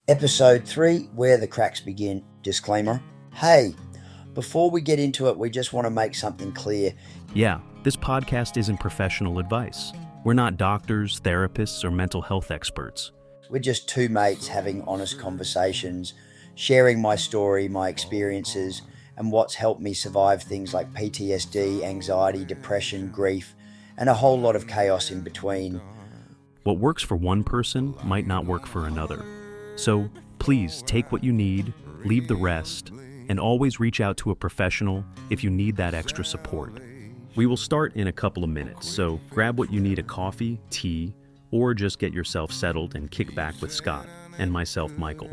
Episode 3, Where the Cracks Begin. Disclaimer. Hey, before we get into it, we just want to make something clear. Yeah, this podcast isn't professional advice. We're not doctors, therapists, or mental health experts. We're just two mates having honest conversations, sharing my story, my experiences, and what's helped me survive things like PTSD, anxiety, depression, grief, and a whole lot of chaos in between. What works for one person might not work for another. So please take what you need, leave the rest, and always reach out to a professional if you need that extra support. We will start in a couple of minutes, so grab what you need: a coffee, tea, or just get yourself settled and kick back with Scott and myself, Michael.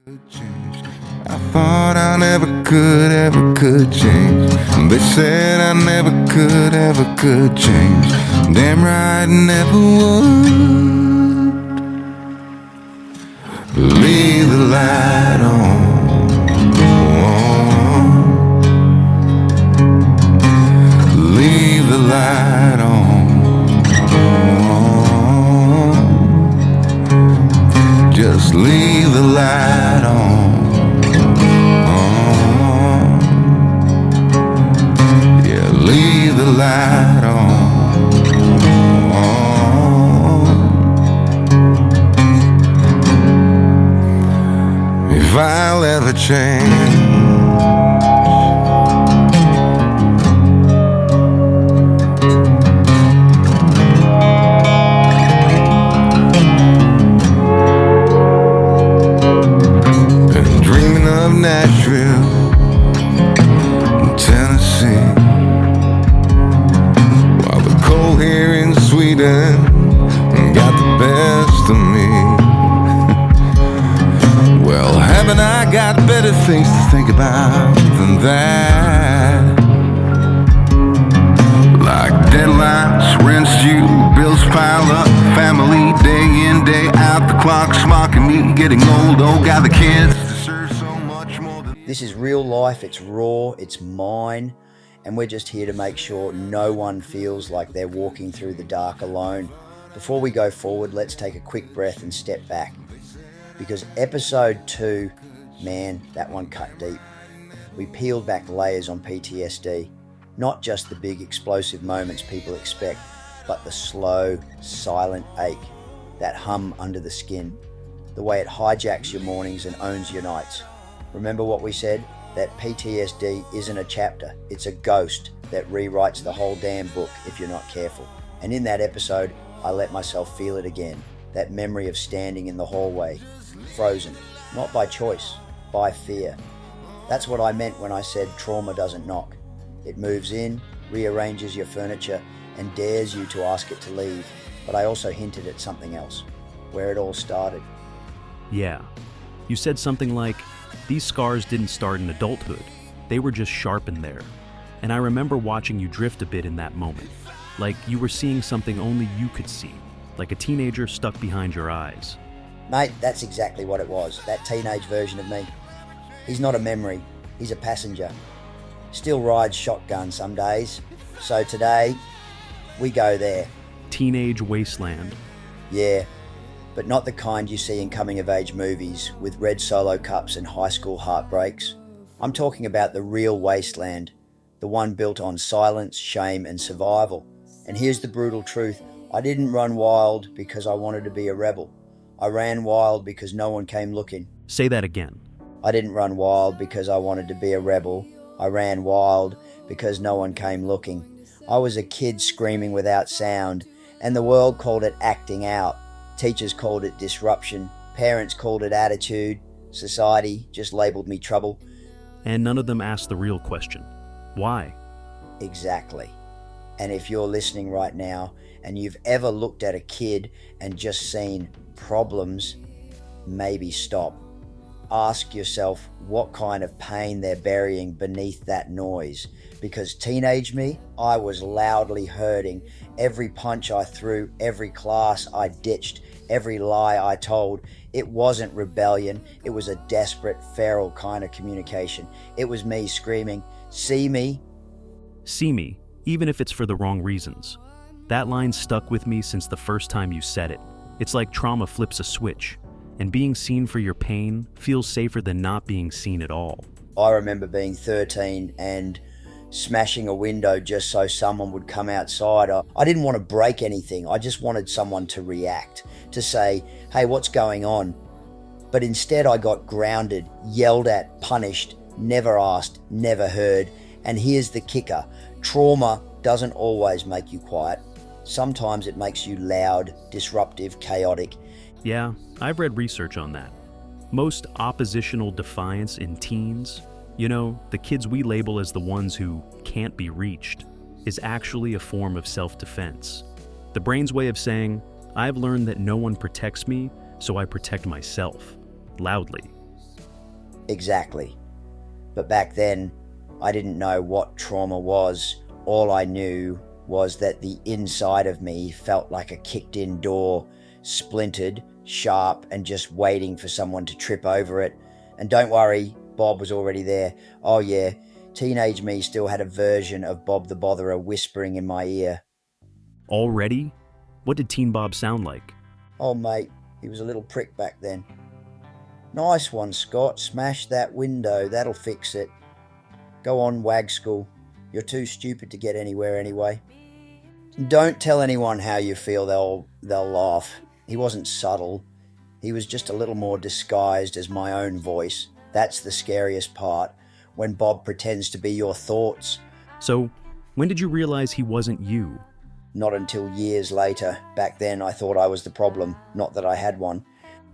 I thought I never could change. They said I never could change. Damn right, never would. Leave the light on. Leave the light on. Just leave the light on. Yeah, leave the light on. If I'll ever change, been dreaming of Nashville, Tennessee, while the cold here in Sweden got the best of me. Well, haven't I got better things to think about than that? Like deadlines, rent's due, bills pile up, family day in, day out, the clock's mocking me, getting old, oh, got the kids deserve so much more than... This is real life, it's raw, it's mine, and we're just here to make sure no one feels like they're walking through the dark alone. Before we go forward, let's take a quick breath and step back. Because episode 2, man, that one cut deep. We peeled back layers on PTSD. Not just the big explosive moments people expect, but the slow, silent ache, that hum under the skin, the way it hijacks your mornings and owns your nights. Remember what we said? That PTSD isn't a chapter, it's a ghost that rewrites the whole damn book if you're not careful. And in that episode, I let myself feel it again, that memory of standing in the hallway, frozen, not by choice, by fear. That's what I meant when I said trauma doesn't knock. It moves in, rearranges your furniture, and dares you to ask it to leave. But I also hinted at something else, where it all started. Yeah, you said something like, these scars didn't start in adulthood, they were just sharpened there. And I remember watching you drift a bit in that moment, like you were seeing something only you could see, like a teenager stuck behind your eyes. Mate, that's exactly what it was, that teenage version of me. He's not a memory, he's a passenger. Still rides shotgun some days. So today, we go there. Teenage Wasteland. Yeah, but not the kind you see in coming-of-age movies with red solo cups and high school heartbreaks. I'm talking about the real Wasteland, the one built on silence, shame, and survival. And here's the brutal truth. I didn't run wild because I wanted to be a rebel. I ran wild because no one came looking. Say that again. I didn't run wild because I wanted to be a rebel. I ran wild because no one came looking. I was a kid screaming without sound, and the world called it acting out. Teachers called it disruption. Parents called it attitude. Society just labeled me trouble. And none of them asked the real question. Why? Exactly. And if you're listening right now and you've ever looked at a kid and just seen problems, maybe stop. Ask yourself what kind of pain they're burying beneath that noise. Because teenage me, I was loudly hurting. Every punch I threw, every class I ditched, every lie I told, it wasn't rebellion. It was a desperate, feral kind of communication. It was me screaming, "See me?" See me, even if it's for the wrong reasons. That line stuck with me since the first time you said it. It's like trauma flips a switch. And being seen for your pain feels safer than not being seen at all. I remember being 13 and smashing a window just so someone would come outside. I didn't want to break anything. I just wanted someone to react, to say, hey, what's going on? But instead I got grounded, yelled at, punished, never asked, never heard. And here's the kicker. Trauma doesn't always make you quiet. Sometimes it makes you loud, disruptive, chaotic. Yeah, I've read research on that. Most oppositional defiance in teens, the kids we label as the ones who can't be reached, is actually a form of self-defense. The brain's way of saying, I've learned that no one protects me, so I protect myself, loudly. Exactly. But back then, I didn't know what trauma was. All I knew was that the inside of me felt like a kicked-in door, splintered, sharp, and just waiting for someone to trip over it. And don't worry, Bob was already there. Oh yeah, teenage me still had a version of Bob the Botherer whispering in my ear. Already? What did Teen Bob sound like? Oh mate, he was a little prick back then. Nice one, Scott. Smash that window, that'll fix it. Go on, wag school. You're too stupid to get anywhere anyway. Don't tell anyone how you feel, they'll laugh. He wasn't subtle. He was just a little more disguised as my own voice. That's the scariest part, when Bob pretends to be your thoughts. So, when did you realize he wasn't you? Not until years later. Back then I thought I was the problem, not that I had one.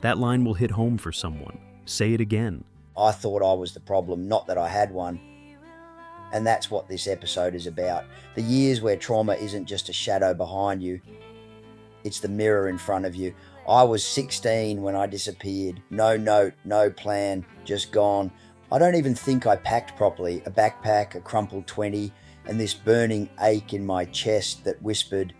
That line will hit home for someone. Say it again. I thought I was the problem, not that I had one. And that's what this episode is about. The years where trauma isn't just a shadow behind you. It's the mirror in front of you. I was 16 when I disappeared. No note, no plan, just gone. I don't even think I packed properly. A backpack, a crumpled 20, and this burning ache in my chest that whispered,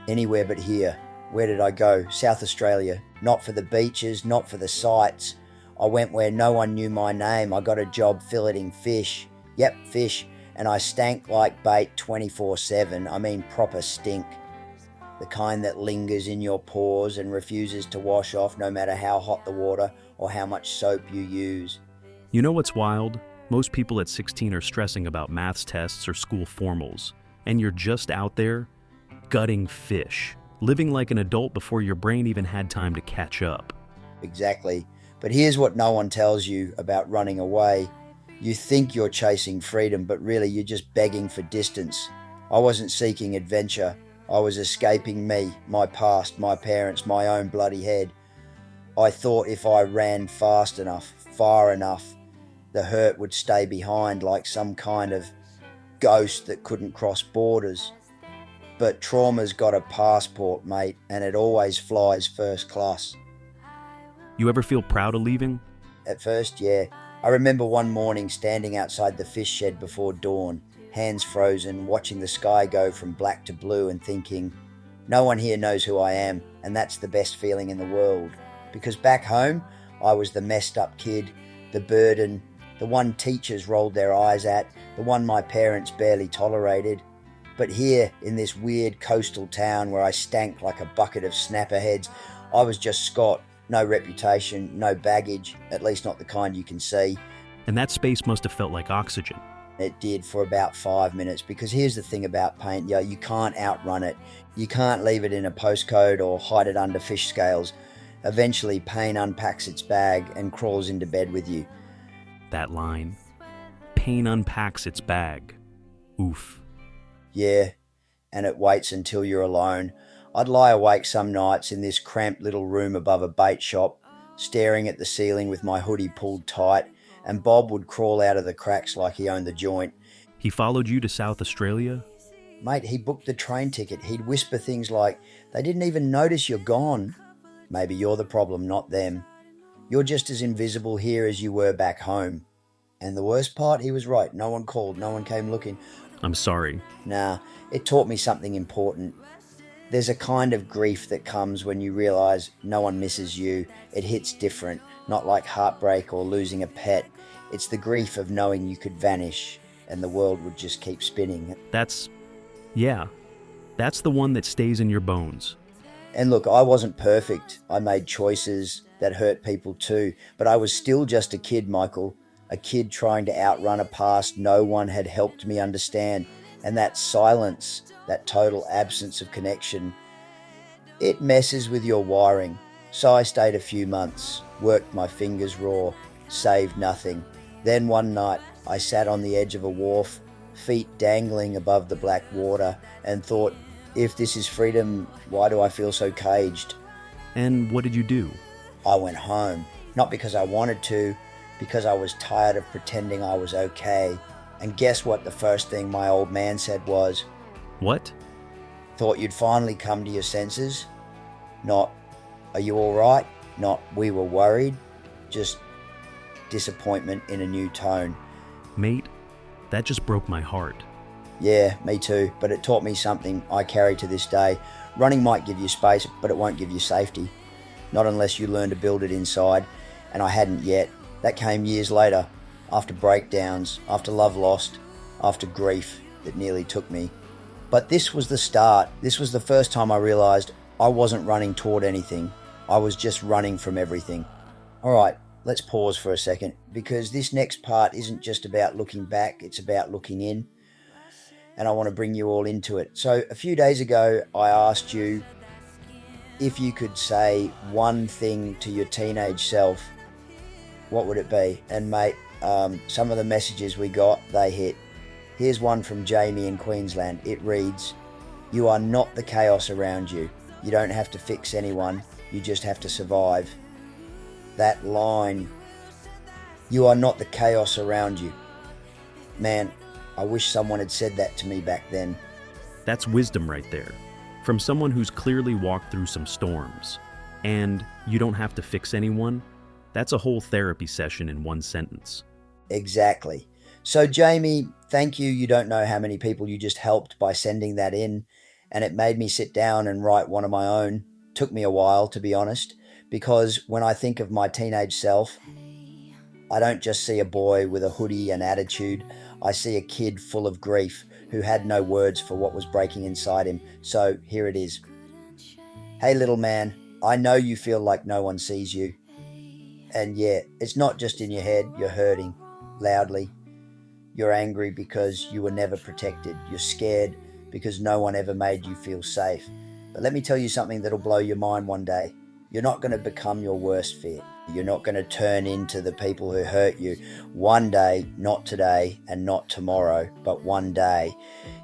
anywhere but here. Where did I go? South Australia. Not for the beaches, not for the sights. I went where no one knew my name. I got a job filleting fish. Yep, fish. And I stank like bait 24/7. I mean proper stink. The kind that lingers in your pores and refuses to wash off no matter how hot the water or how much soap you use. You know what's wild? Most people at 16 are stressing about maths tests or school formals, and you're just out there gutting fish, living like an adult before your brain even had time to catch up. Exactly. But here's what no one tells you about running away. You think you're chasing freedom, but really you're just begging for distance. I wasn't seeking adventure. I was escaping me, my past, my parents, my own bloody head. I thought if I ran fast enough, far enough, the hurt would stay behind like some kind of ghost that couldn't cross borders. But trauma's got a passport, mate, and it always flies first class. You ever feel proud of leaving? At first, yeah. I remember one morning standing outside the fish shed before dawn, hands frozen, watching the sky go from black to blue and thinking, no one here knows who I am, and that's the best feeling in the world. Because back home, I was the messed up kid, the burden, the one teachers rolled their eyes at, the one my parents barely tolerated. But here, in this weird coastal town where I stank like a bucket of snapper heads, I was just Scott. No reputation, no baggage, at least not the kind you can see. And that space must have felt like oxygen. It did for about 5 minutes, because here's the thing about pain, you can't outrun it. You can't leave it in a postcode or hide it under fish scales. Eventually, pain unpacks its bag and crawls into bed with you. That line. Pain unpacks its bag. Oof. Yeah, and it waits until you're alone. I'd lie awake some nights in this cramped little room above a bait shop, staring at the ceiling with my hoodie pulled tight, and Bob would crawl out of the cracks like he owned the joint. He followed you to South Australia? Mate, he booked the train ticket. He'd whisper things like, they didn't even notice you're gone. Maybe you're the problem, not them. You're just as invisible here as you were back home. And the worst part, he was right. No one called, no one came looking. I'm sorry. Nah, it taught me something important. There's a kind of grief that comes when you realise no one misses you. It hits different, not like heartbreak or losing a pet. It's the grief of knowing you could vanish and the world would just keep spinning. That's the one that stays in your bones. And look, I wasn't perfect. I made choices. that hurt people too. But I was still just a kid, Michael, a kid trying to outrun a past no one had helped me understand. And that silence, that total absence of connection, it messes with your wiring. So I stayed a few months, worked my fingers raw, saved nothing. Then one night I sat on the edge of a wharf, feet dangling above the black water, and thought, if this is freedom, why do I feel so caged? And what did you do? I went home, not because I wanted to, because I was tired of pretending I was okay. And guess what the first thing my old man said was? What? Thought you'd finally come to your senses? Not, are you all right? Not, we were worried? Just disappointment in a new tone. Mate, that just broke my heart. Yeah, me too, but it taught me something I carry to this day. Running might give you space, but it won't give you safety. Not unless you learn to build it inside, and I hadn't yet. That came years later, after breakdowns, after love lost, after grief that nearly took me. But this was the start. This was the first time I realized I wasn't running toward anything. I was just running from everything. All right, let's pause for a second, because this next part isn't just about looking back, it's about looking in. And I want to bring you all into it. So a few days ago, I asked you if you could say one thing to your teenage self, what would it be? And mate, some of the messages we got, they hit. Here's one from Jamie in Queensland. It reads, you are not the chaos around you. You don't have to fix anyone. You just have to survive. That line, you are not the chaos around you. Man, I wish someone had said that to me back then. That's wisdom right there. From someone who's clearly walked through some storms. And you don't have to fix anyone. That's a whole therapy session in one sentence. Exactly. So Jamie, thank you. You don't know how many people you just helped by sending that in. And it made me sit down and write one of my own. Took me a while, to be honest, because when I think of my teenage self, I don't just see a boy with a hoodie and attitude. I see a kid full of grief who had no words for what was breaking inside him. So here it is. Hey, little man, I know you feel like no one sees you. And yeah, it's not just in your head. You're hurting loudly. You're angry because you were never protected. You're scared because no one ever made you feel safe. But let me tell you something that'll blow your mind one day. You're not going to become your worst fear. You're not going to turn into the people who hurt you. One day, not today and not tomorrow, but one day,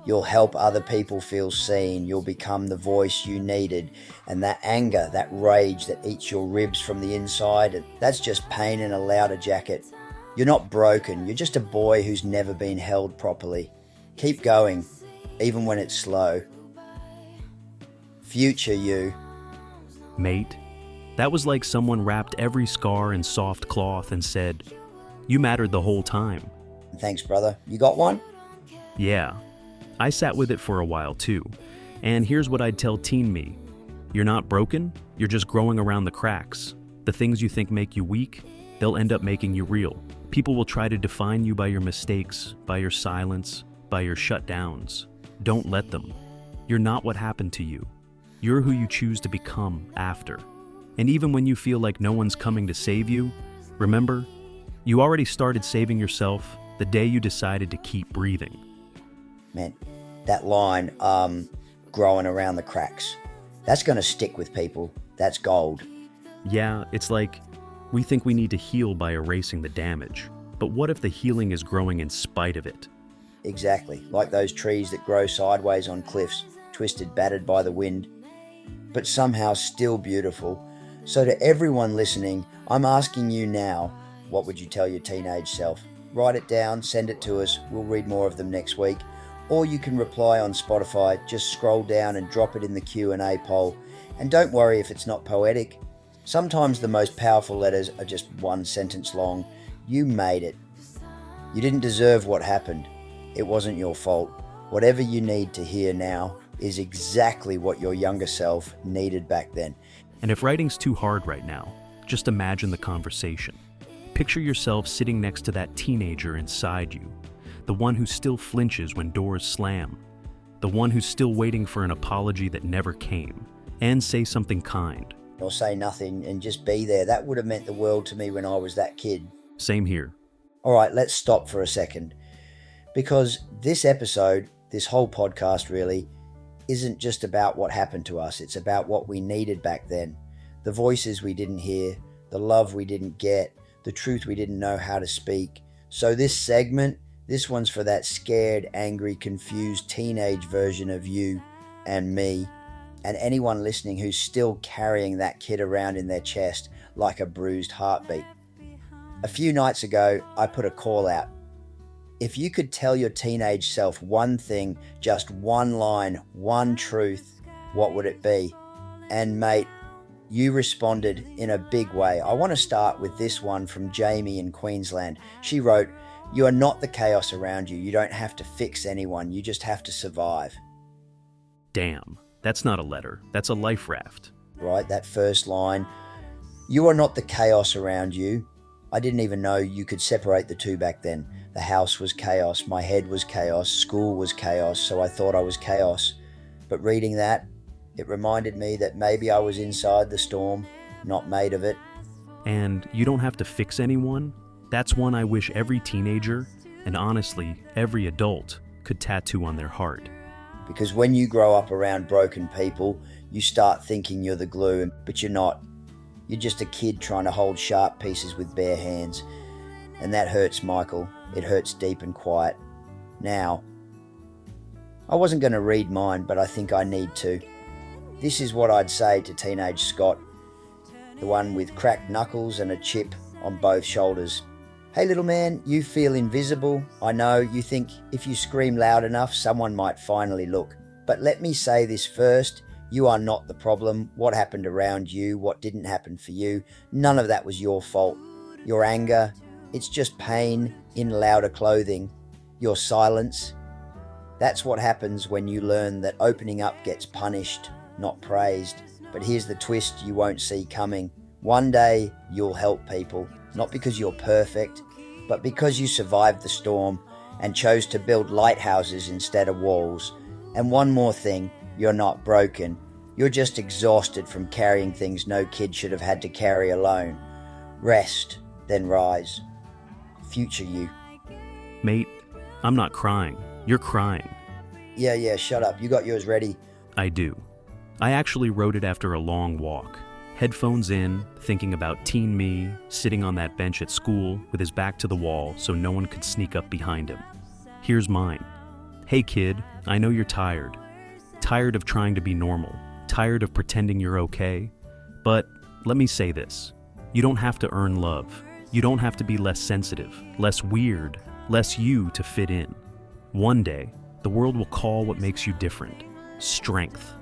you'll help other people feel seen. You'll become the voice you needed. And that anger, that rage that eats your ribs from the inside, that's just pain in a louder jacket. You're not broken. You're just a boy who's never been held properly. Keep going, even when it's slow. Future you. Mate, that was like someone wrapped every scar in soft cloth and said, you mattered the whole time. Thanks, brother. You got one? Yeah, I sat with it for a while too. And here's what I'd tell teen me. You're not broken, you're just growing around the cracks. The things you think make you weak, they'll end up making you real. People will try to define you by your mistakes, by your silence, by your shutdowns. Don't let them. You're not what happened to you. You're who you choose to become after. And even when you feel like no one's coming to save you, remember, you already started saving yourself the day you decided to keep breathing. Man, that line, growing around the cracks, that's going to stick with people. That's gold. Yeah, it's like we think we need to heal by erasing the damage. But what if the healing is growing in spite of it? Exactly, like those trees that grow sideways on cliffs, twisted, battered by the wind, but somehow still beautiful. So to everyone listening, I'm asking you now, what would you tell your teenage self? Write it down, send it to us. We'll read more of them next week. Or you can reply on Spotify. Just scroll down and drop it in the Q&A poll. And don't worry if it's not poetic. Sometimes the most powerful letters are just one sentence long. You made it. You didn't deserve what happened. It wasn't your fault. Whatever you need to hear now is exactly what your younger self needed back then. And if writing's too hard right now, just imagine the conversation. Picture yourself sitting next to that teenager inside you, the one who still flinches when doors slam, the one who's still waiting for an apology that never came, and say something kind. or say nothing and just be there. That would have meant the world to me when I was that kid. Same here. All right, let's stop for a second. Because this episode, this whole podcast really, isn't just about what happened to us. It's about what we needed back then. The voices we didn't hear, the love we didn't get, the truth we didn't know how to speak. So this segment, this one's for that scared, angry, confused teenage version of you and me, and anyone listening who's still carrying that kid around in their chest like a bruised heartbeat. A few nights ago, I put a call out. If you could tell your teenage self one thing, just one line, one truth, what would it be? And mate, you responded in a big way. I want to start with this one from Jamie in Queensland. She wrote, "You are not the chaos around you. You don't have to fix anyone. You just have to survive." Damn, that's not a letter. That's a life raft. Right, that first line. You are not the chaos around you. I didn't even know you could separate the two back then. The house was chaos, my head was chaos, school was chaos, so I thought I was chaos. But reading that, it reminded me that maybe I was inside the storm, not made of it. And you don't have to fix anyone? That's one I wish every teenager, and honestly, every adult, could tattoo on their heart. Because when you grow up around broken people, you start thinking you're the glue, but you're not. You're just a kid trying to hold sharp pieces with bare hands. And that hurts, Michael. It hurts deep and quiet. Now, I wasn't going to read mine, but I think I need to. This is what I'd say to teenage Scott, the one with cracked knuckles and a chip on both shoulders. Hey little man, you feel invisible. I know you think if you scream loud enough, someone might finally look. But let me say this first. You are not the problem. What happened around you, what didn't happen for you, none of that was your fault. Your anger, it's just pain in louder clothing. Your silence, that's what happens when you learn that opening up gets punished, not praised. But here's the twist you won't see coming. One day you'll help people, not because you're perfect, but because you survived the storm and chose to build lighthouses instead of walls. And one more thing, you're not broken. You're just exhausted from carrying things no kid should have had to carry alone. Rest, then rise. Future you. Mate, I'm not crying. You're crying. Yeah, shut up. You got yours ready. I do. I actually wrote it after a long walk. Headphones in, thinking about teen me, sitting on that bench at school with his back to the wall so no one could sneak up behind him. Here's mine. Hey kid, I know you're tired. Tired of trying to be normal. Tired of pretending you're okay. But let me say this. You don't have to earn love. You don't have to be less sensitive, less weird, less you to fit in. One day, the world will call what makes you different. Strength.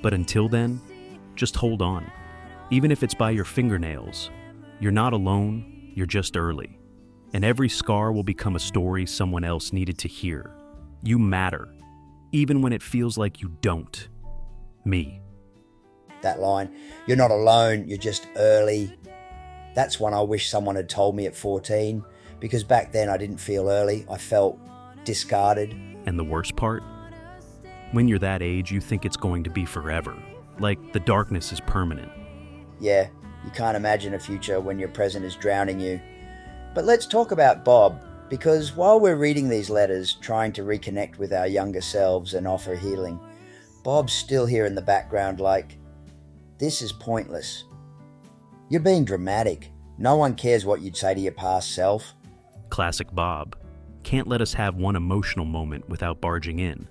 But until then, just hold on. Even if it's by your fingernails. You're not alone, you're just early. And every scar will become a story someone else needed to hear. You matter. Even when it feels like you don't. Me. That line, you're not alone, you're just early. That's one I wish someone had told me at 14, because back then I didn't feel early, I felt discarded. And the worst part? When you're that age, you think it's going to be forever. Like the darkness is permanent. Yeah, you can't imagine a future when your present is drowning you. But let's talk about Bob, because while we're reading these letters, trying to reconnect with our younger selves and offer healing, Bob's still here in the background like, this is pointless. You're being dramatic. No one cares what you'd say to your past self. Classic Bob. Can't let us have one emotional moment without barging in.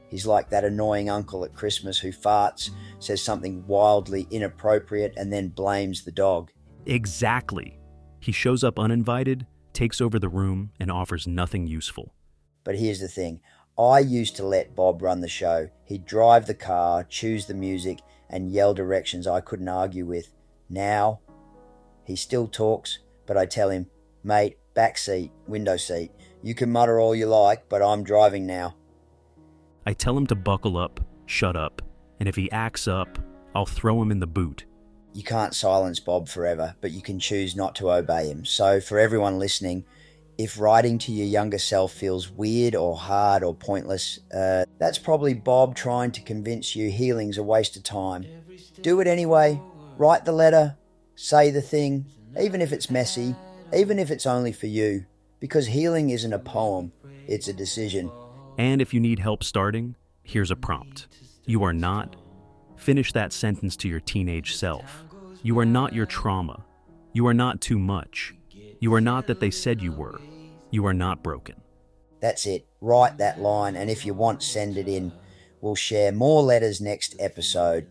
He's like that annoying uncle at Christmas who farts, says something wildly inappropriate, and then blames the dog. Exactly. He shows up uninvited, takes over the room, and offers nothing useful. But here's the thing. I used to let Bob run the show. He'd drive the car, choose the music, and yell directions I couldn't argue with. Now, he still talks, but I tell him, mate, back seat, window seat. You can mutter all you like, but I'm driving now. I tell him to buckle up, shut up, and if he acts up, I'll throw him in the boot. You can't silence Bob forever, but you can choose not to obey him. So for everyone listening, if writing to your younger self feels weird or hard or pointless, that's probably Bob trying to convince you healing's a waste of time. Do it anyway. Write the letter, say the thing, even if it's messy, even if it's only for you, because healing isn't a poem, it's a decision. And if you need help starting, here's a prompt. You are not. Finish that sentence to your teenage self. You are not your trauma. You are not too much. You are not that they said you were. You are not broken. That's it. Write that line, and if you want, send it in. We'll share more letters next episode.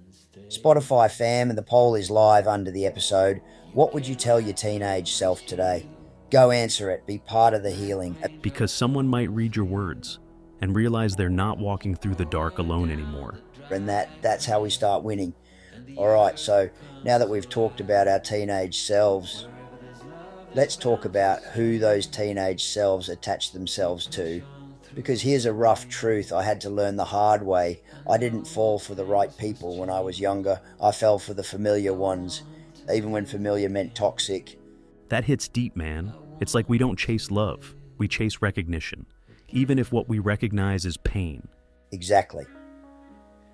Spotify fam, and the poll is live under the episode. What would you tell your teenage self today? Go answer it. Be part of the healing. Because someone might read your words and realize they're not walking through the dark alone anymore. And that's how we start winning. All right, so now that we've talked about our teenage selves, let's talk about who those teenage selves attach themselves to. Because here's a rough truth I had to learn the hard way. I didn't fall for the right people when I was younger. I fell for the familiar ones, even when familiar meant toxic. That hits deep, man. It's like we don't chase love. We chase recognition, even if what we recognize is pain. Exactly.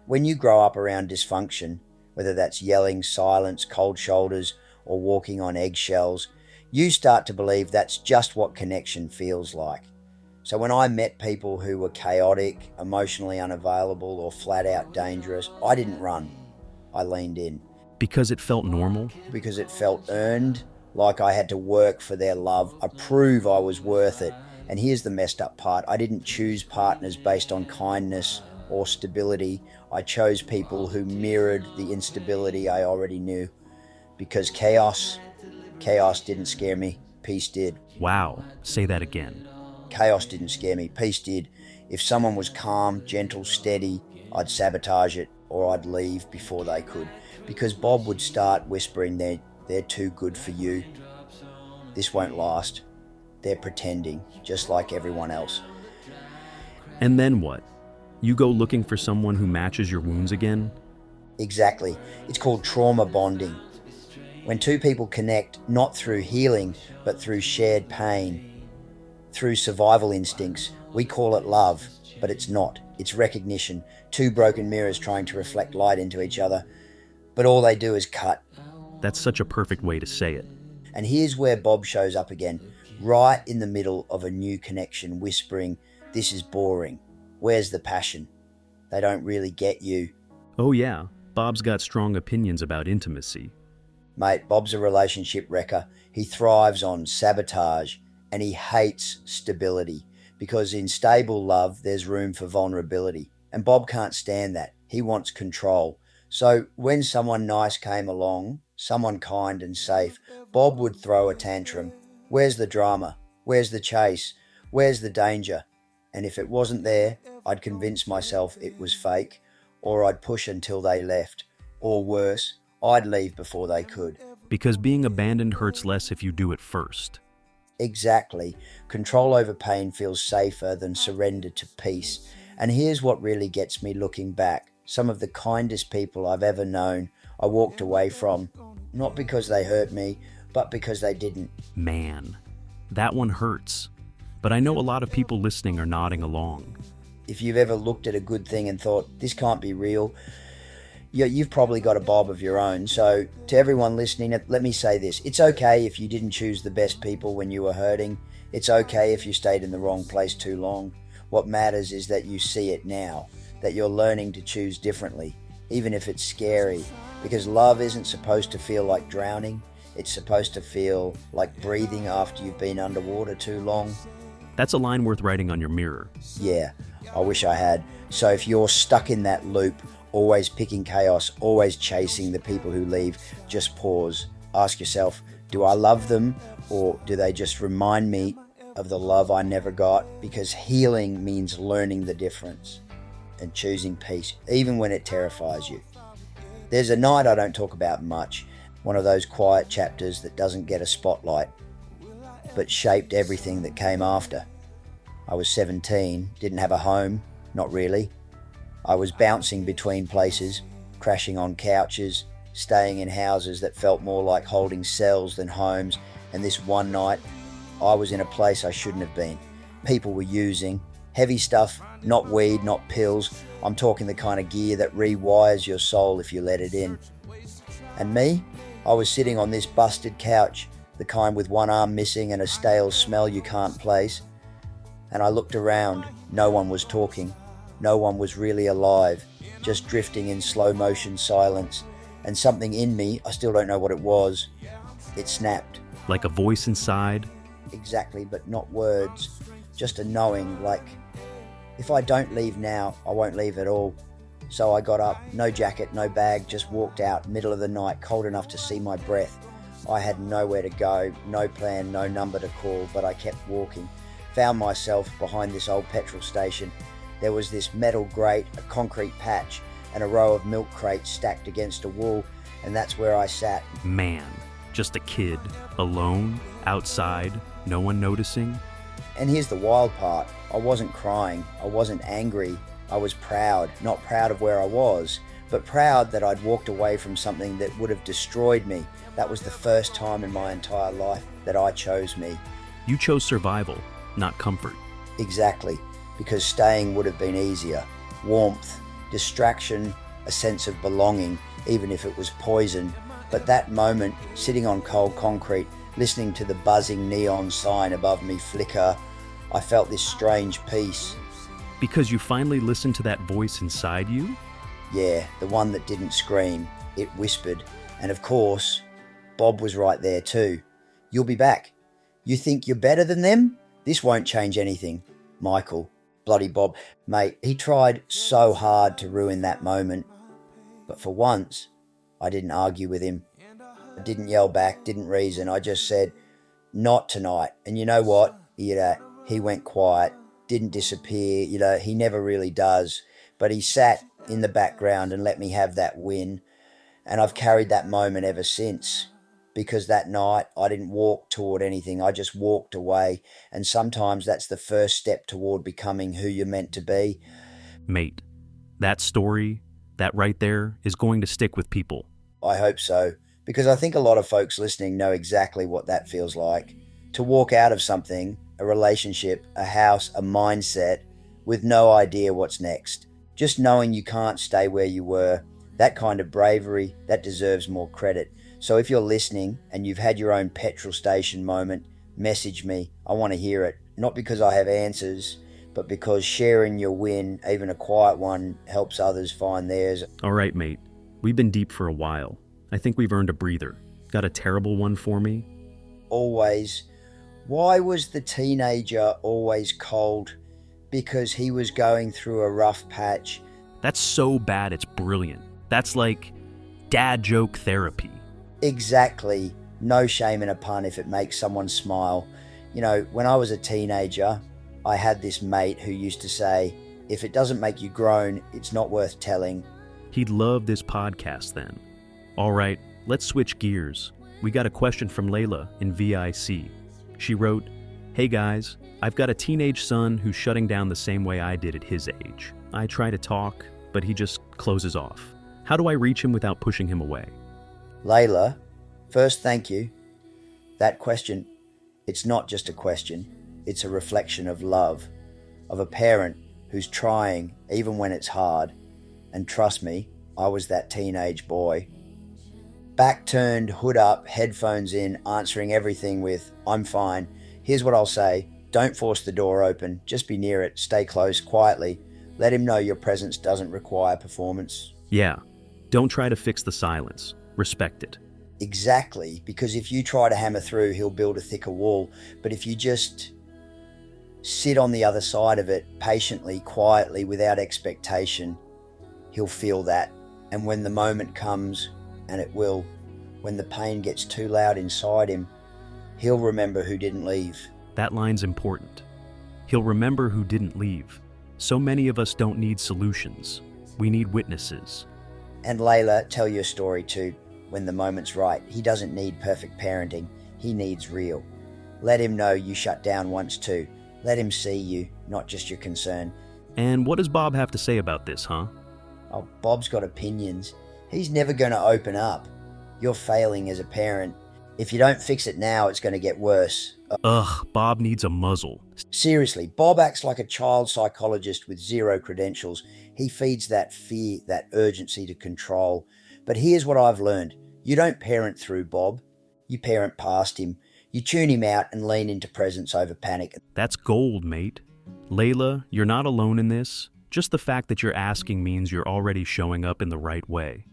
When you grow up around dysfunction, whether that's yelling, silence, cold shoulders, or walking on eggshells, you start to believe that's just what connection feels like. So when I met people who were chaotic, emotionally unavailable, or flat out dangerous, I didn't run. I leaned in. Because it felt normal? Because it felt earned, like I had to work for their love, prove I was worth it. And here's the messed up part. I didn't choose partners based on kindness or stability. I chose people who mirrored the instability I already knew. Because chaos didn't scare me. Peace did. Wow. Say that again. Chaos didn't scare me. Peace did. If someone was calm, gentle, steady, I'd sabotage it or I'd leave before they could. Because Bob would start whispering, they're too good for you. This won't last. They're pretending, just like everyone else. And then what? You go looking for someone who matches your wounds again? Exactly. It's called trauma bonding. When two people connect, not through healing, but through shared pain, through survival instincts, we call it love, but it's not. It's recognition. Two broken mirrors trying to reflect light into each other, but all they do is cut. That's such a perfect way to say it. And here's where Bob shows up again, right in the middle of a new connection, whispering, this is boring. Where's the passion? They don't really get you. Oh yeah, Bob's got strong opinions about intimacy. Mate, Bob's a relationship wrecker. He thrives on sabotage and he hates stability because in stable love, there's room for vulnerability. And Bob can't stand that. He wants control. So when someone nice came along, someone kind and safe, Bob would throw a tantrum. Where's the drama? Where's the chase? Where's the danger? And if it wasn't there, I'd convince myself it was fake, or I'd push until they left. Or worse, I'd leave before they could. Because being abandoned hurts less if you do it first. Exactly. Control over pain feels safer than surrender to peace. And here's what really gets me looking back. Some of the kindest people I've ever known, I walked away from, not because they hurt me, but because they didn't. Man, that one hurts. But I know a lot of people listening are nodding along. If you've ever looked at a good thing and thought, this can't be real, you've probably got a Bob of your own. So to everyone listening, let me say this. It's okay if you didn't choose the best people when you were hurting. It's okay if you stayed in the wrong place too long. What matters is that you see it now, that you're learning to choose differently, even if it's scary. Because love isn't supposed to feel like drowning. It's supposed to feel like breathing after you've been underwater too long. That's a line worth writing on your mirror. Yeah, I wish I had. So if you're stuck in that loop, always picking chaos, always chasing the people who leave, just pause. Ask yourself, do I love them or do they just remind me of the love I never got? Because healing means learning the difference and choosing peace, even when it terrifies you. There's a night I don't talk about much, one of those quiet chapters that doesn't get a spotlight, but shaped everything that came after. I was 17, didn't have a home, not really. I was bouncing between places, crashing on couches, staying in houses that felt more like holding cells than homes, and this one night, I was in a place I shouldn't have been. People were using heavy stuff, not weed, not pills. I'm talking the kind of gear that rewires your soul if you let it in. And me? I was sitting on this busted couch, the kind with one arm missing and a stale smell you can't place. And I looked around. No one was talking. No one was really alive, just drifting in slow motion silence. And something in me, I still don't know what it was, it snapped. Like a voice inside? Exactly, but not words. Just a knowing, like, if I don't leave now, I won't leave at all. So I got up, no jacket, no bag, just walked out, middle of the night, cold enough to see my breath. I had nowhere to go, no plan, no number to call, but I kept walking. Found myself behind this old petrol station. There was this metal grate, a concrete patch, and a row of milk crates stacked against a wall, and that's where I sat. Man, just a kid, alone, outside, no one noticing. And here's the wild part. I wasn't crying, I wasn't angry, I was proud. Not proud of where I was, but proud that I'd walked away from something that would have destroyed me. That was the first time in my entire life that I chose me. You chose survival, not comfort. Exactly, because staying would have been easier. Warmth, distraction, a sense of belonging, even if it was poison. But that moment, sitting on cold concrete, listening to the buzzing neon sign above me flicker, I felt this strange peace. Because you finally listened to that voice inside you? Yeah, the one that didn't scream, it whispered. And of course, Bob was right there too. You'll be back. You think you're better than them? This won't change anything. Michael, bloody Bob, mate, he tried so hard to ruin that moment. But for once, I didn't argue with him. I didn't yell back, didn't reason. I just said, not tonight. And you know what? He went quiet, didn't disappear. He never really does. But he sat in the background and let me have that win. And I've carried that moment ever since. Because that night I didn't walk toward anything. I just walked away. And sometimes that's the first step toward becoming who you're meant to be. Mate, that story, that right there, is going to stick with people. I hope so. Because I think a lot of folks listening know exactly what that feels like. To walk out of something, a relationship, a house, a mindset, with no idea what's next. Just knowing you can't stay where you were. That kind of bravery, that deserves more credit. So if you're listening and you've had your own petrol station moment, message me. I want to hear it. Not because I have answers, but because sharing your win, even a quiet one, helps others find theirs. All right, mate. We've been deep for a while. I think we've earned a breather. Got a terrible one for me? Always. Why was the teenager always cold? Because he was going through a rough patch. That's so bad it's brilliant. That's like dad joke therapy. Exactly. No shame in a pun if it makes someone smile. When I was a teenager, I had this mate who used to say, if it doesn't make you groan, it's not worth telling. He'd love this podcast then. All right, let's switch gears. We got a question from Layla in VIC. She wrote, "Hey guys, I've got a teenage son who's shutting down the same way I did at his age. I try to talk, but he just closes off. How do I reach him without pushing him away?" Layla, first thank you. That question, it's not just a question, it's a reflection of love, of a parent who's trying even when it's hard. And trust me, I was that teenage boy. Back turned, hood up, headphones in, answering everything with, I'm fine. Here's what I'll say, don't force the door open, just be near it, stay close, quietly. Let him know your presence doesn't require performance. Yeah, don't try to fix the silence. Respect it. Exactly, because if you try to hammer through, he'll build a thicker wall. But if you just sit on the other side of it, patiently, quietly, without expectation, he'll feel that. And when the moment comes, and it will, when the pain gets too loud inside him, he'll remember who didn't leave. That line's important. He'll remember who didn't leave. So many of us don't need solutions. We need witnesses. And Layla, tell your story too. When the moment's right, he doesn't need perfect parenting. He needs real. Let him know you shut down once too. Let him see you, not just your concern. And what does Bob have to say about this, huh? Oh, Bob's got opinions. He's never going to open up. You're failing as a parent. If you don't fix it now, it's going to get worse. Ugh, Bob needs a muzzle. Seriously, Bob acts like a child psychologist with zero credentials. He feeds that fear, that urgency to control. But here's what I've learned. You don't parent through Bob. You parent past him. You tune him out and lean into presence over panic. That's gold, mate. Layla, you're not alone in this. Just the fact that you're asking means you're already showing up in the right way.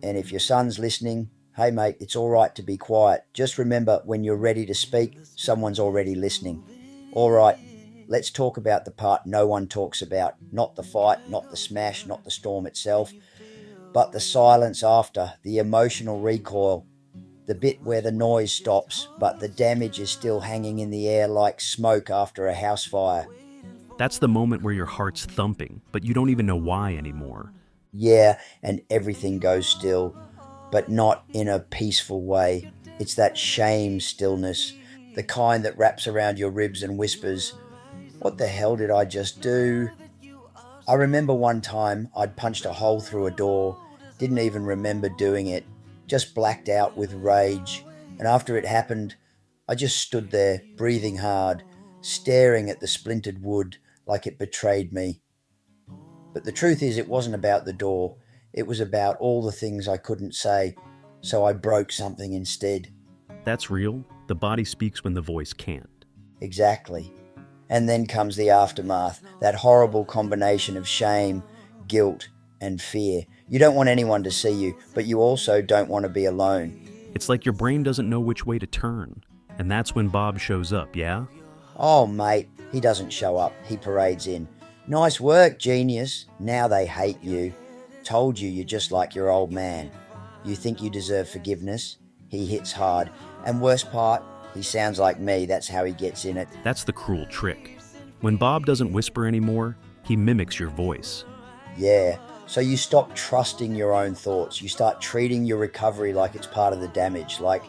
And if your son's listening, hey mate, it's all right to be quiet. Just remember, when you're ready to speak, someone's already listening. All right, let's talk about the part no one talks about. Not the fight, not the smash, not the storm itself, but the silence after, the emotional recoil, the bit where the noise stops, but the damage is still hanging in the air like smoke after a house fire. That's the moment where your heart's thumping, but you don't even know why anymore. Yeah, and everything goes still, but not in a peaceful way. It's that shame stillness, the kind that wraps around your ribs and whispers, "What the hell did I just do?" I remember one time I'd punched a hole through a door, didn't even remember doing it, just blacked out with rage, and after it happened, I just stood there, breathing hard, staring at the splintered wood like it betrayed me. But the truth is, it wasn't about the door. It was about all the things I couldn't say, so I broke something instead. That's real. The body speaks when the voice can't. Exactly. And then comes the aftermath, that horrible combination of shame, guilt, and fear. You don't want anyone to see you, but you also don't want to be alone. It's like your brain doesn't know which way to turn. And that's when Bob shows up, yeah? Oh, mate, he doesn't show up. He parades in. "Nice work, genius." Now they hate you. Told you you're just like your old man. You think you deserve forgiveness? He hits hard. And worst part, he sounds like me. That's how he gets in it. That's the cruel trick. When Bob doesn't whisper anymore, he mimics your voice. Yeah. So you stop trusting your own thoughts. You start treating your recovery like it's part of the damage. Like,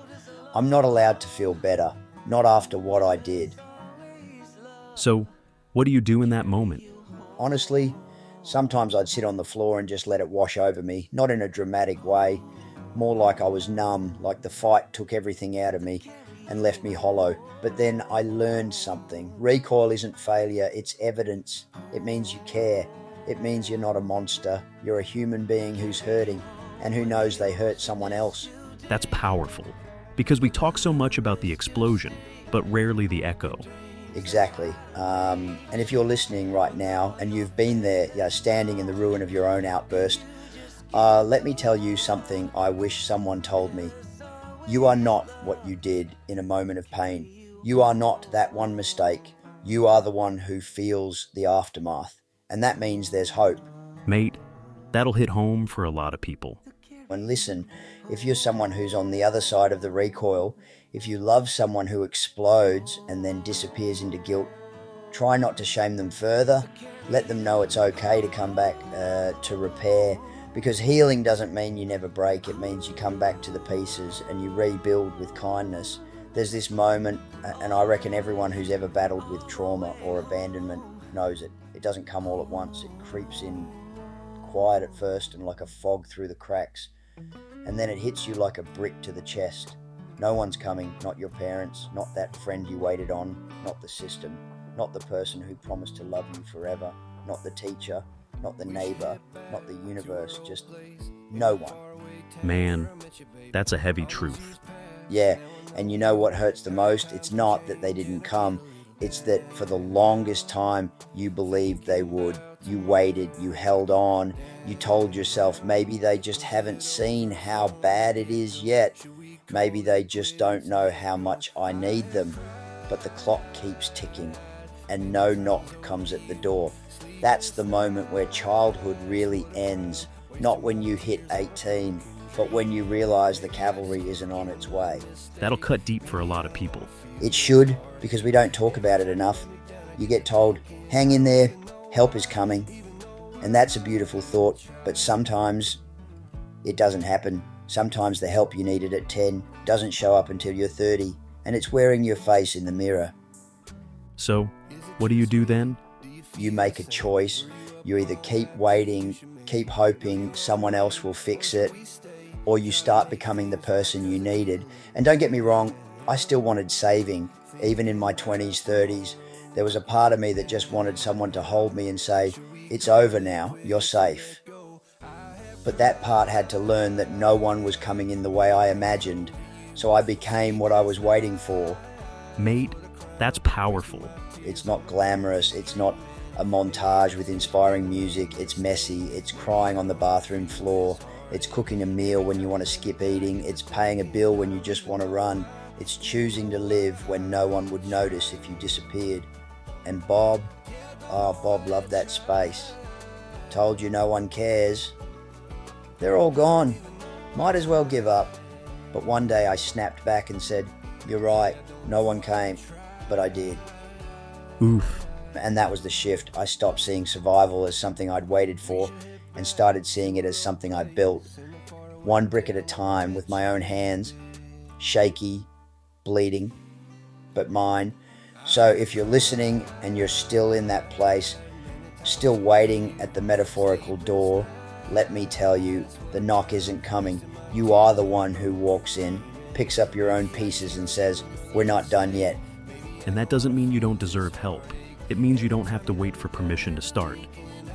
I'm not allowed to feel better. Not after what I did. So, what do you do in that moment? Honestly, sometimes I'd sit on the floor and just let it wash over me. Not in a dramatic way. More like I was numb, like the fight took everything out of me and left me hollow. But then I learned something. Recoil isn't failure, it's evidence. It means you care. It means you're not a monster. You're a human being who's hurting and who knows they hurt someone else. That's powerful, because we talk so much about the explosion, but rarely the echo. Exactly. And if you're listening right now and you've been there, standing in the ruin of your own outburst, let me tell you something I wish someone told me. You are not what you did in a moment of pain. You are not that one mistake. You are the one who feels the aftermath. And that means there's hope. Mate, that'll hit home for a lot of people. And listen, if you're someone who's on the other side of the recoil, if you love someone who explodes and then disappears into guilt, try not to shame them further. Let them know it's okay to come back to repair, because healing doesn't mean you never break. It means you come back to the pieces and you rebuild with kindness. There's this moment, and I reckon everyone who's ever battled with trauma or abandonment knows it. It doesn't come all at once. It creeps in quiet at first and like a fog through the cracks. And then it hits you like a brick to the chest. No one's coming, not your parents, not that friend you waited on, not the system, not the person who promised to love you forever, not the teacher, not the neighbor, not the universe, just no one. Man, that's a heavy truth. Yeah, and you know what hurts the most? It's not that they didn't come. It's that for the longest time you believed they would. You waited, you held on, you told yourself maybe they just haven't seen how bad it is yet. Maybe they just don't know how much I need them. But the clock keeps ticking and no knock comes at the door. That's the moment where childhood really ends. Not when you hit 18, but when you realize the cavalry isn't on its way. That'll cut deep for a lot of people. It should, because we don't talk about it enough. You get told, hang in there, help is coming. And that's a beautiful thought, but sometimes it doesn't happen. Sometimes the help you needed at 10 doesn't show up until you're 30, and it's wearing your face in the mirror. So, what do you do then? You make a choice. You either keep waiting, keep hoping someone else will fix it, or you start becoming the person you needed. And don't get me wrong, I still wanted saving. Even in my 20s, 30s, there was a part of me that just wanted someone to hold me and say, it's over now, you're safe. But that part had to learn that no one was coming in the way I imagined, so I became what I was waiting for. Mate, that's powerful. It's not glamorous, it's not a montage with inspiring music, it's messy, it's crying on the bathroom floor, it's cooking a meal when you want to skip eating, it's paying a bill when you just want to run, it's choosing to live when no one would notice if you disappeared. And Bob loved that space. Told you no one cares. They're all gone. Might as well give up. But one day I snapped back and said, "You're right, no one came." But I did. Oof. And that was the shift. I stopped seeing survival as something I'd waited for and started seeing it as something I built. One brick at a time with my own hands, shaky, bleeding, but mine. So if you're listening and you're still in that place, still waiting at the metaphorical door, let me tell you, the knock isn't coming. You are the one who walks in, picks up your own pieces and says, "We're not done yet." And that doesn't mean you don't deserve help. It means you don't have to wait for permission to start.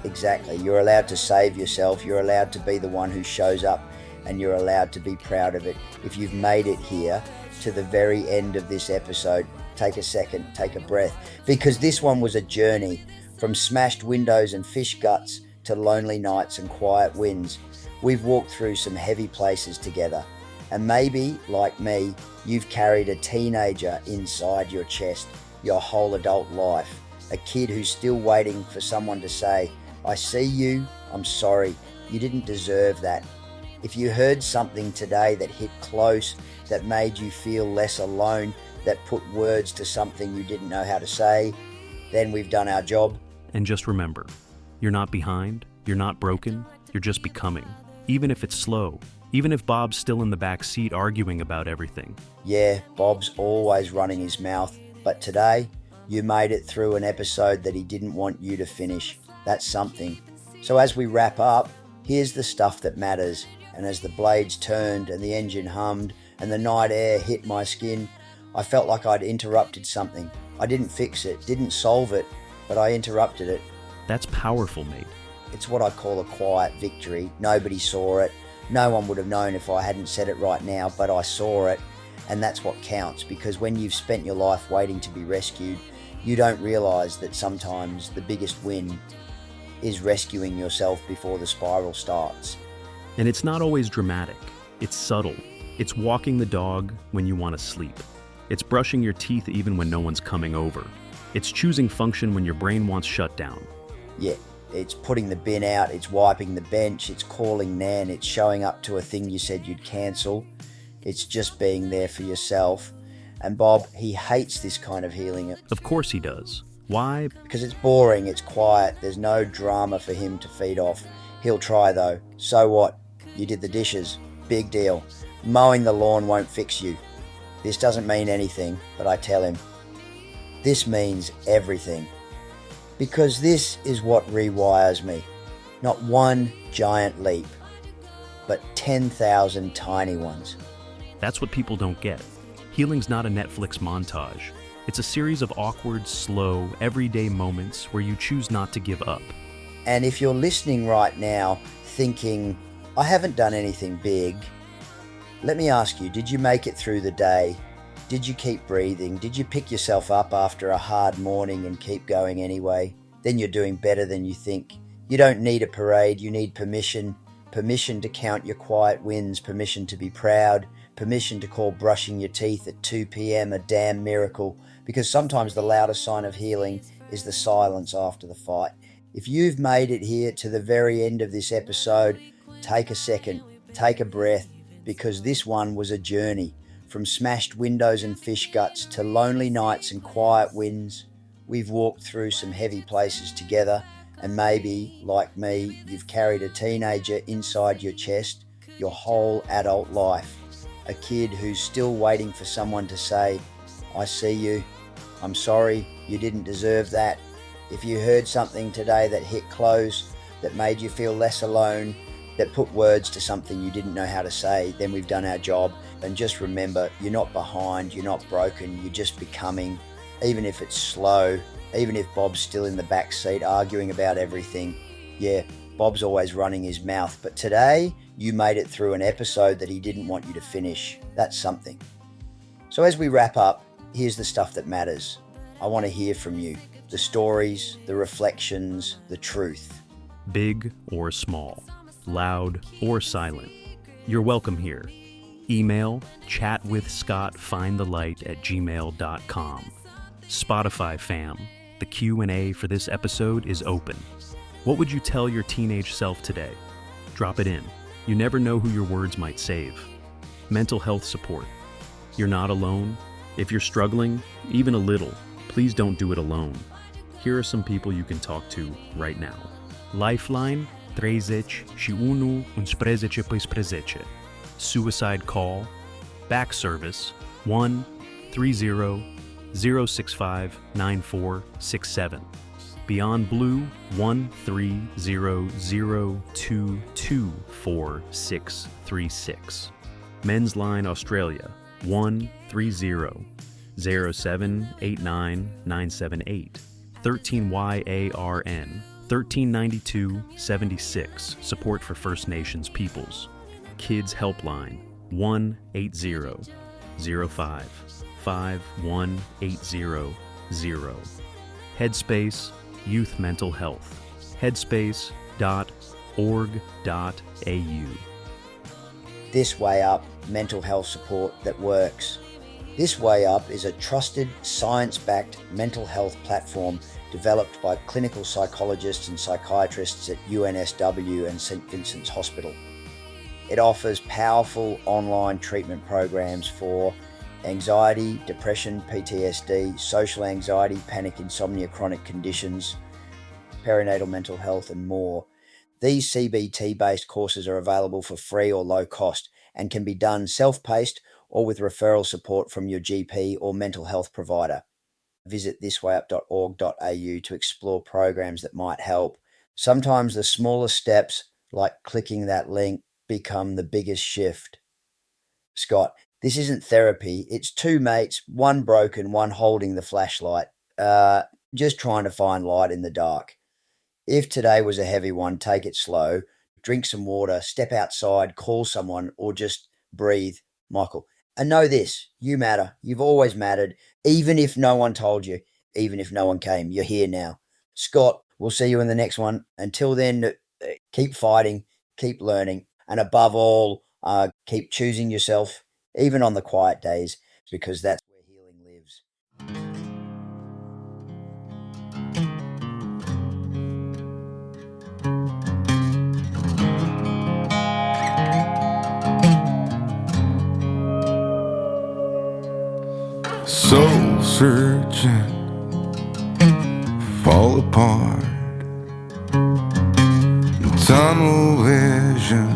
Exactly. You're allowed to save yourself. You're allowed to be the one who shows up, and you're allowed to be proud of it. If you've made it here to the very end of this episode, take a second, take a breath, because this one was a journey from smashed windows and fish guts to lonely nights and quiet winds. We've walked through some heavy places together, and maybe, like me, you've carried a teenager inside your chest your whole adult life, a kid who's still waiting for someone to say, "I see you, I'm sorry, you didn't deserve that." If you heard something today that hit close, that made you feel less alone, that put words to something you didn't know how to say, then we've done our job. And just remember, you're not behind, you're not broken, you're just becoming. Even if it's slow, even if Bob's still in the back seat arguing about everything. Yeah, Bob's always running his mouth, but today you made it through an episode that he didn't want you to finish. That's something. So as we wrap up, here's the stuff that matters. And as the blades turned and the engine hummed and the night air hit my skin, I felt like I'd interrupted something. I didn't fix it, didn't solve it, but I interrupted it. That's powerful, mate. It's what I call a quiet victory. Nobody saw it. No one would have known if I hadn't said it right now, but I saw it. And that's what counts, because when you've spent your life waiting to be rescued, you don't realise that sometimes the biggest win is rescuing yourself before the spiral starts. And it's not always dramatic. It's subtle. It's walking the dog when you want to sleep. It's brushing your teeth even when no one's coming over. It's choosing function when your brain wants shut down. Yeah, it's putting the bin out, it's wiping the bench, it's calling Nan, it's showing up to a thing you said you'd cancel. It's just being there for yourself. And Bob, he hates this kind of healing. Of course he does. Why? Because it's boring, it's quiet, there's no drama for him to feed off. He'll try though. So what? You did the dishes. Big deal. Mowing the lawn won't fix you. This doesn't mean anything, but I tell him, this means everything. Because this is what rewires me. Not one giant leap, but 10,000 tiny ones. That's what people don't get. Healing's not a Netflix montage. It's a series of awkward, slow, everyday moments where you choose not to give up. And if you're listening right now thinking, I haven't done anything big, let me ask you, did you make it through the day? Did you keep breathing? Did you pick yourself up after a hard morning and keep going anyway? Then you're doing better than you think. You don't need a parade, you need permission. Permission to count your quiet wins, permission to be proud, permission to call brushing your teeth at 2 p.m. a damn miracle, because sometimes the loudest sign of healing is the silence after the fight. If you've made it here to the very end of this episode, take a second, take a breath, because this one was a journey. From smashed windows and fish guts to lonely nights and quiet winds, we've walked through some heavy places together, and maybe, like me, you've carried a teenager inside your chest your whole adult life. A kid who's still waiting for someone to say, "I see you, I'm sorry, you didn't deserve that." If you heard something today that hit close, that made you feel less alone, that put words to something you didn't know how to say, then we've done our job. And just remember, you're not behind, you're not broken, you're just becoming. Even if it's slow, even if Bob's still in the back seat arguing about everything, yeah, Bob's always running his mouth, but today you made it through an episode that he didn't want you to finish. That's something. So as we wrap up, here's the stuff that matters. I want to hear from you. The stories, the reflections, the truth. Big or small, loud or silent. You're welcome here. Email chatwithscottfindthelight@gmail.com. Spotify fam, the Q&A for this episode is open. What would you tell your teenage self today? Drop it in. You never know who your words might save. Mental health support. You're not alone. If you're struggling, even a little, please don't do it alone. Here are some people you can talk to right now. Lifeline 30 și 11 14. Suicide Call. Back Service 1-30-065-9467. Beyond Blue 1-300-224-636. Men's Line Australia 1-30-07-89-978. 13YARN 1392-76. Support for First Nations peoples. Kids Helpline 1-800-05-51800. Headspace Youth Mental Health. headspace.org.au. This Way Up, mental health support that works. This Way Up is a trusted, science-backed mental health platform developed by clinical psychologists and psychiatrists at UNSW and St. Vincent's Hospital. It offers powerful online treatment programs for anxiety, depression, PTSD, social anxiety, panic, insomnia, chronic conditions, perinatal mental health, and more. These CBT-based courses are available for free or low cost and can be done self-paced or with referral support from your GP or mental health provider. Visit thiswayup.org.au to explore programs that might help. Sometimes the smallest steps, like clicking that link, become the biggest shift. Scott, this isn't therapy. It's two mates, one broken, one holding the flashlight, just trying to find light in the dark. If today was a heavy one, take it slow, drink some water, step outside, call someone, or just breathe. Michael, and know this, you matter. You've always mattered, even if no one told you, even if no one came. You're here now. Scott, we'll see you in the next one. Until then, keep fighting, keep learning, and above all, keep choosing yourself, even on the quiet days, because that's where healing lives. Soul searching, fall apart, tunnel vision,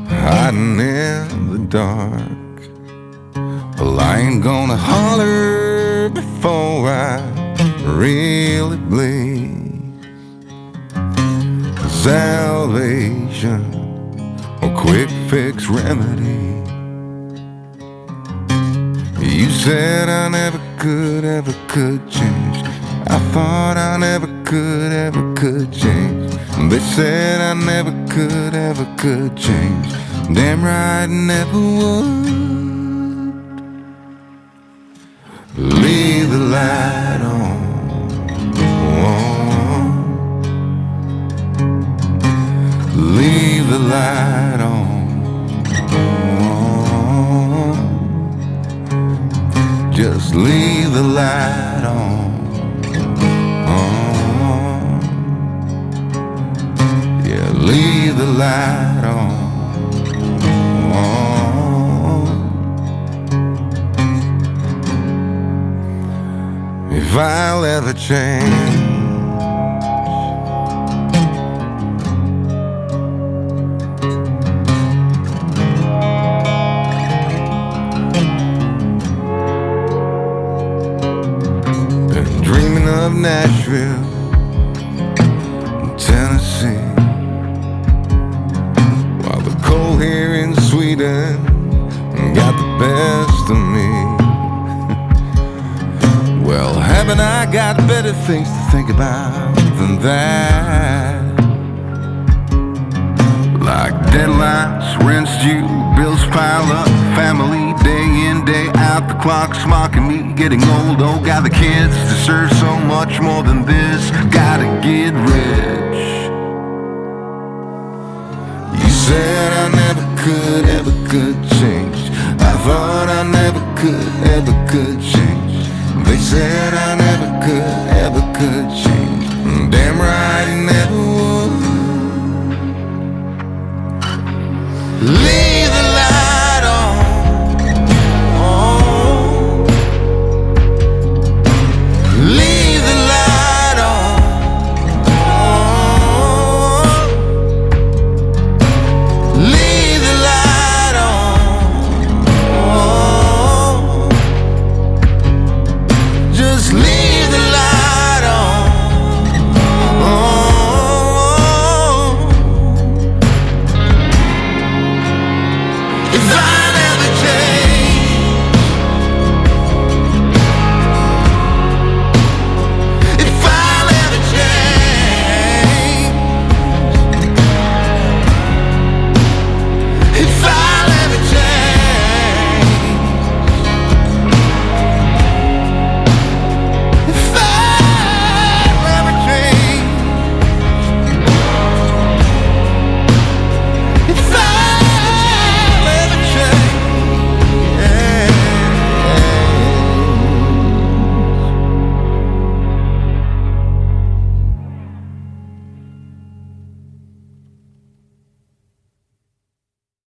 hiding in the dark. Well, I ain't gonna holler before I really bleed. Salvation or quick fix remedy. You said I never could change. I thought I never could change. They said I never could change. Damn right, never would. Leave the light on. Leave the light on. Just leave the light on. Yeah, leave the light on. If I'll ever change, of Nashville, Tennessee, while the cold here in Sweden got the best of me. Well, haven't I got better things to think about than that? Deadlines, rent's due, bills pile up, family day in, day out, the clock's mocking me, getting old, oh God, the kids deserve so much more than this, gotta get rich. You said I never could, ever could change. I thought I never could, ever could change. They said I never could, ever could change. Damn right, it never